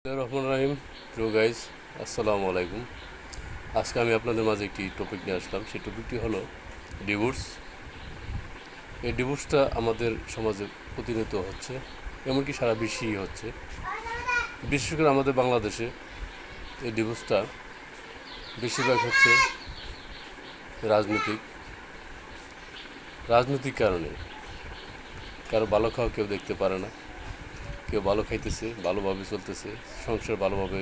রহমান রাহিম। প্রিয় গাইজ, আসসালামু আলাইকুম। আজকে আমি আপনাদের মাঝে একটি টপিক নিয়ে আসলাম। সেই টপিকটি হলো ডিভোর্স। এই ডিভোর্সটা আমাদের সমাজে প্রতিনিয়ত হচ্ছে, এমনকি সারা বিশ্বেই হচ্ছে। বিশেষ করে আমাদের বাংলাদেশে এই ডিভোর্সটা বেশিরভাগ হচ্ছে রাজনৈতিক কারণে। কারো ভালো খাওয়া কেউ দেখতে পারে না, কেউ ভালো খাইতেছে, ভালোভাবে চলতেছে, সংসার ভালোভাবে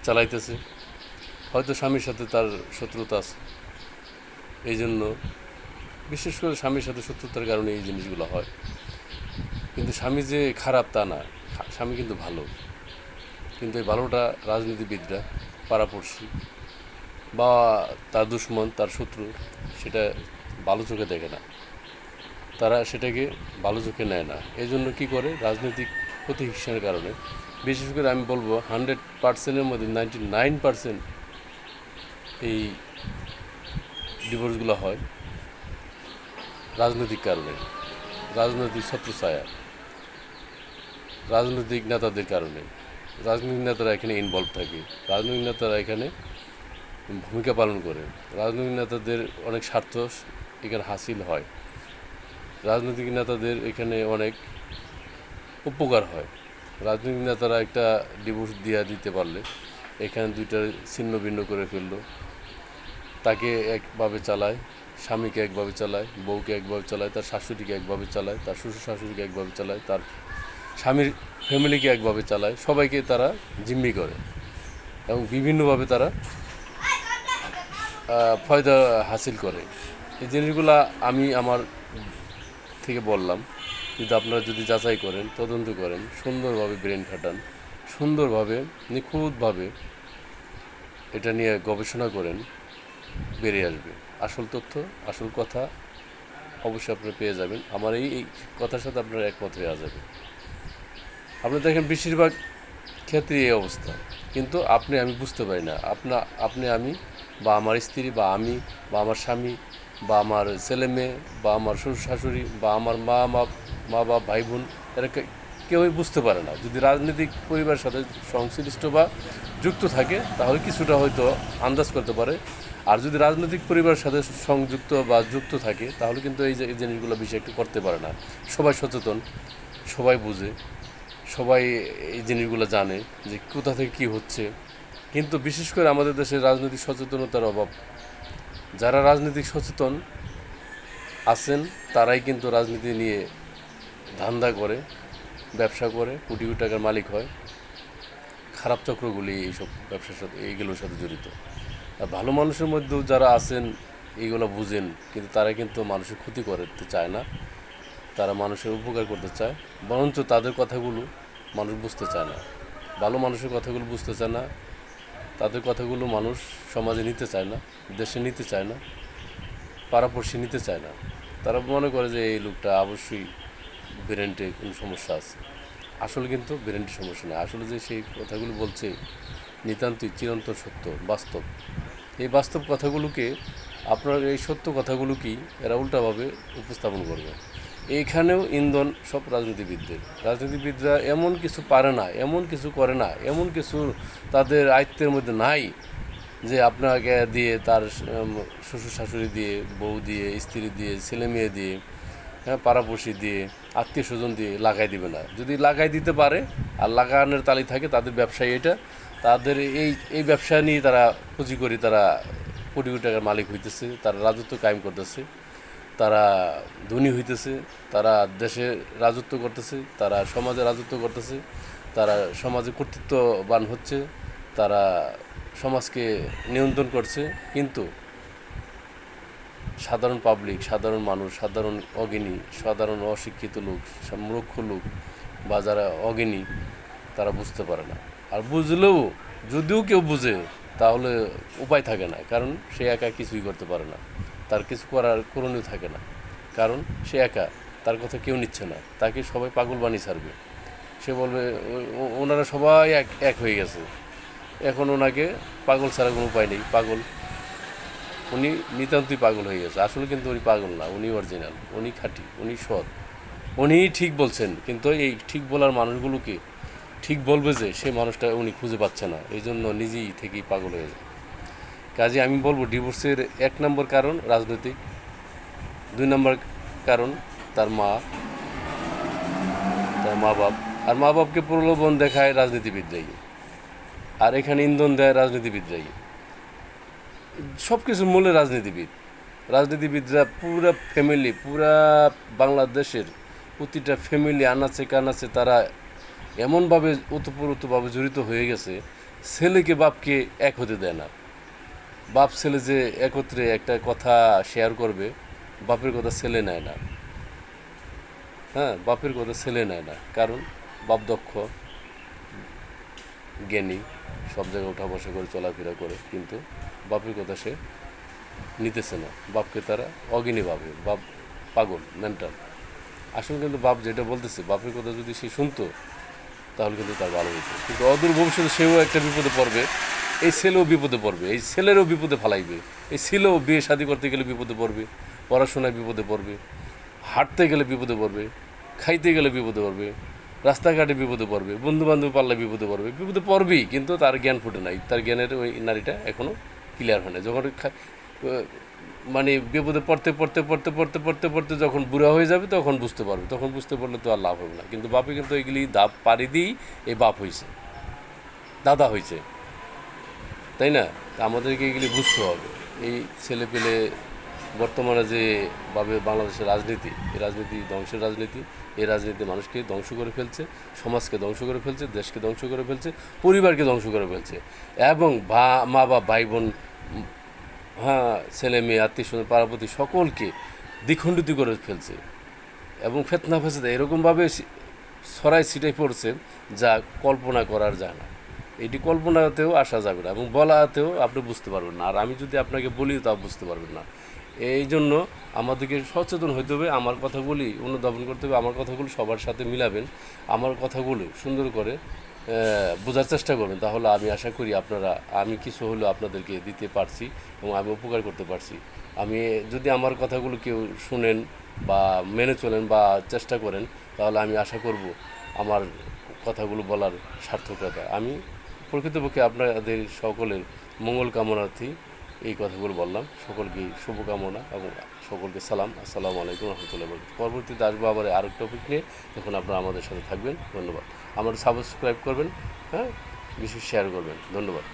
চালাইতেছে। হয়তো স্বামীর সাথে তার শত্রুতা আছে, এই জন্য বিশেষ করে স্বামীর সাথে শত্রুতার কারণে এই জিনিসগুলো হয়। কিন্তু স্বামী যে খারাপ তা না, স্বামী কিন্তু ভালো। কিন্তু এই ভালোটা রাজনীতিবিদরা, পাড়াপড়শি বা তার দুশ্মন, তার শত্রু, সেটা ভালো চোখে দেখে না, তারা সেটাকে ভালো চোখে নেয় না। এই জন্য কী করে, রাজনৈতিক প্রতিহিংসার কারণে। বিশেষ করে আমি বলবো 100%-এর মধ্যে 99% এই ডিভোর্সগুলো হয় রাজনৈতিক কারণে, রাজনৈতিক ছত্রছায়া, রাজনৈতিক নেতাদের কারণে। রাজনৈতিক নেতারা এখানে ইনভলভ থাকে, রাজনৈতিক নেতারা এখানে ভূমিকা পালন করে, রাজনৈতিক নেতাদের অনেক স্বার্থ এখানে হাসিল হয়, রাজনৈতিক নেতাদের এখানে অনেক উপকার হয়। রাজনৈতিক নেতারা একটা ডিভোর্স দিতে পারলে এখানে দুইটা ছিন্ন ভিন্ন করে ফেললো, তাকে একভাবে চালায়, স্বামীকে একভাবে চালায়, বউকে একভাবে চালায়, তার শাশুড়িকে একভাবে চালায়, তার শ্বশুর শাশুড়িকে একভাবে চালায়, তার স্বামীর ফ্যামিলিকে একভাবে চালায়, সবাইকে তারা জিম্মি করে এবং বিভিন্নভাবে তারা ফয়দা হাসিল করে। এই জিনিসগুলো আমি আমার থেকে বললাম, কিন্তু আপনারা যদি যাচাই করেন, তদন্ত করেন, সুন্দরভাবে ব্রেন খাটান, সুন্দরভাবে নিখুঁতভাবে এটা নিয়ে গবেষণা করেন, বেরিয়ে আসবে আসল তথ্য, আসল কথা। অবশ্যই আপনারা পেয়ে যাবেন। আমার এই কথার সাথে আপনারা একমত হয়ে যাবেন। আপনি দেখেন বেশিরভাগ ক্ষেত্রে এই অবস্থা, কিন্তু আমি বুঝতে পারি না। আমি বা আমার স্ত্রী বা আমি বা আমার স্বামী বা আমার ছেলে মেয়ে বা আমার শ্বশুর শাশুড়ি বা আমার মা বাপ ভাই বোন, এরা কেউই বুঝতে পারে না। যদি রাজনৈতিক পরিবারের সাথে সংশ্লিষ্ট বা যুক্ত থাকে তাহলে কিছুটা হয়তো আন্দাজ করতে পারে। আর যদি রাজনৈতিক পরিবারের সাথে সংযুক্ত বা যুক্ত থাকে তাহলে কিন্তু এই জিনিসগুলো বেশি একটু করতে পারে না। সবাই সচেতন, সবাই বুঝে, সবাই এই জিনিসগুলো জানে যে কোথা থেকে কী হচ্ছে। কিন্তু বিশেষ করে আমাদের দেশে রাজনৈতিক সচেতনতার অভাব। যারা রাজনৈতিক সচেতন আছেন তারাই কিন্তু রাজনীতি নিয়ে ধান্দা করে, ব্যবসা করে, কোটি কোটি টাকার মালিক হয়। খারাপ চক্রগুলি এইসব ব্যবসার সাথে, এইগুলোর সাথে জড়িত। আর ভালো মানুষের মধ্যেও যারা আছেন এইগুলো বুঝেন, কিন্তু তারা কিন্তু মানুষের ক্ষতি করতে চায় না, তারা মানুষের উপকার করতে চায়। বরঞ্চ তাদের কথাগুলো মানুষ বুঝতে চায় না, ভালো মানুষের কথাগুলো বুঝতে চায় না, তাদের কথাগুলো মানুষ সমাজে নিতে চায় না, দেশে নিতে চায় না, পাড়াপড়শি নিতে চায় না। তারা মনে করে যে এই লোকটা অবশ্যই ব্রেনটে কোনো সমস্যা আছে। আসলে কিন্তু ব্রেনটি সমস্যা নেই। আসলে যে সেই কথাগুলো বলছে নিতান্তই চিরন্তন সত্য, বাস্তব। এই বাস্তব কথাগুলোকে, আপনার এই সত্য কথাগুলোকেই এরা উল্টাভাবে উপস্থাপন করবে। এইখানেও ইন্ধন সব রাজনীতিবিদরা এমন কিছু পারে না, এমন কিছু করে না, এমন কিছু তাদের আয়ত্তের মধ্যে নাই যে আপনাকে দিয়ে, তার শ্বশুর শাশুড়ি দিয়ে, বউ দিয়ে, স্ত্রী দিয়ে, ছেলে মেয়ে দিয়ে, পাড়াপড়শি দিয়ে, আত্মীয় স্বজন দিয়ে লাগাই দিবে না। যদি লাগাই দিতে পারে আর লাগানোর তালি থাকে, তাদের ব্যবসায়ী এটা, তাদের এই ব্যবসা নিয়ে তারা পুঁজি করি, তারা কোটি কোটি টাকার মালিক হইতেছে, তারা রাজত্ব কায়েম করতেছে, তারা ধনী হইতেছে, তারা দেশে রাজত্ব করতেছে, তারা সমাজে রাজত্ব করতেছে, তারা সমাজে কর্তৃত্ববান হচ্ছে, তারা সমাজকে নিয়ন্ত্রণ করছে। কিন্তু সাধারণ পাবলিক, সাধারণ মানুষ, সাধারণ অজ্ঞানী, সাধারণ অশিক্ষিত লোক, মূর্খ লোক বা যারা অজ্ঞানী, তারা বুঝতে পারে না। আর বুঝলেও, যদিও কেউ বুঝে, তাহলে উপায় থাকে না, কারণ সে একা কিছুই করতে পারে না, তার কিছু করণীয় থাকে না, কারণ সে একা, তার কথা কেউ নিচ্ছে না, তাকে সবাই পাগল বানিয়ে ছাড়বে। সে বলবে ওনারা সবাই এক হয়ে গেছে, এখন ওনাকে পাগল ছাড়া কোনো উপায় নেই, পাগল, উনি নিতান্তই পাগল হয়ে গেছে। আসলে কিন্তু উনি পাগল না, উনি অরিজিনাল, উনি খাঁটি, উনি সৎ, উনি ঠিক বলছেন। কিন্তু এই ঠিক বলার মানুষগুলোকে ঠিক বলবে যে সেই মানুষটা উনি খুঁজে পাচ্ছে না, এই জন্য নিজেই থেকেই পাগল হয়ে যায়। কাজে আমি বলবো ডিভোর্সের 1 নম্বর কারণ রাজনৈতিক, 2 নম্বর কারণ তার মা বাপ, আর মা বাপকে প্রলোভন দেখায় রাজনীতিবিদরাই, আর এখানে ইন্ধন দেয় রাজনীতিবিদরাই। সব কিছুর মূলে রাজনীতিবিদরা পুরা ফ্যামিলি, পুরা বাংলাদেশের প্রতিটা ফ্যামিলি আনাচে কানাচে তারা এমনভাবে ওতপ্রোতভাবে জড়িত হয়ে গেছে, ছেলেকে বাপকে এক হতে দেয় না। বাপ ছেলে যে একত্রে একটা কথা শেয়ার করবে, বাপের কথা ছেলে নেয় না। হ্যাঁ, বাপের কথা ছেলে নেয় না, কারণ বাপ দক্ষ, জ্ঞানী, সব জায়গায় ওঠা বসা করে চলাফেরা করে, কিন্তু বাপের কথা সে নিতেছে না। বাপকে তারা অজ্ঞানী ভাবে, বাপ পাগল, মেন্টাল। আসলে কিন্তু বাপ যেটা বলতেছে, বাপের কথা যদি সে শুনতো তাহলে কিন্তু তার ভালো হতো। কিন্তু অদূর ভবিষ্যতে সেও একটা বিপদে পড়বে, এই ছেলেও বিপদে পড়বে, এই ছেলেরও বিপদে ফালাইবে, এই ছেলেও বিয়ে শাদী করতে গেলে বিপদে পড়বে, পড়াশোনায় বিপদে পড়বে, হাঁটতে গেলে বিপদে পড়বে, খাইতে গেলে বিপদে পড়বে, রাস্তাঘাটে বিপদে পড়বে, বন্ধুবান্ধব পাল্লা বিপদে পড়বেই, কিন্তু তার জ্ঞান ফুটে নাই, তার জ্ঞানের ওই নারীটা এখনও ক্লিয়ার হয় না। যখন মানে বিপদে পড়তে যখন বুড়া হয়ে যাবে তখন বুঝতে পারবে, তখন বুঝতে পারলে তো আর লাভ হবে না। কিন্তু বাপে কিন্তু এগুলি দাপ পাড়ি দিয়েই এই বাপ হয়েছে, দাদা হয়েছে, তাই না? তা আমাদেরকে এগুলি বুঝতে হবে। এই ছেলে পেলে বর্তমানে যে ভাবে বাংলাদেশের রাজনীতি, এই রাজনীতি ধ্বংসের রাজনীতি, এই রাজনীতি মানুষকে ধ্বংস করে ফেলছে, সমাজকে ধ্বংস করে ফেলছে, দেশকে ধ্বংস করে ফেলছে, পরিবারকে ধ্বংস করে ফেলছে, এবং মা বাপ ভাই বোন, হ্যাঁ, ছেলে মেয়ে, আত্মীয় স্বজন, পাড়াপতি সকলকে দ্বিখণ্ডিত করে ফেলছে, এবং ফেতনা ফেসাদ এরকমভাবে ছড়াই ছিটাই পড়ছে যা কল্পনা করার যায় না। এটি কল্পনাতেও আসা যাবে না, এবং বলাতেও আপনি বুঝতে পারবেন না, আর আমি যদি আপনাকে বলি তাও বুঝতে পারবেন না। এই জন্য আমাদেরকে সচেতন হতে হবে, আমার কথাগুলি অনুধাবন করতে হবে, আমার কথাগুলো সবার সাথে মিলাবেন, আমার কথাগুলো সুন্দর করে বোঝার চেষ্টা করবেন, তাহলে আমি আশা করি আমি কিছু হলেও আপনাদেরকে দিতে পারছি এবং আমি উপকার করতে পারছি। আমি যদি আমার কথাগুলো কেউ শুনেন বা মেনে চলেন বা চেষ্টা করেন, তাহলে আমি আশা করব আমার কথাগুলো বলার সার্থকতা। আমি প্রকৃতপক্ষে আপনাদের সকলের মঙ্গল কামনার্থী এই কথাগুলো বললাম। সকলকে শুভকামনা এবং সকলকে সালাম। আসসালামু আলাইকুম রহমতুল্লাহ। পরবর্তীতে আসবো আবার আরেক টপিক নিয়ে, তখন আপনারা আমাদের সাথে থাকবেন। ধন্যবাদ। আমার সাবস্ক্রাইব করবেন, হ্যাঁ, বেশি শেয়ার করবেন। ধন্যবাদ।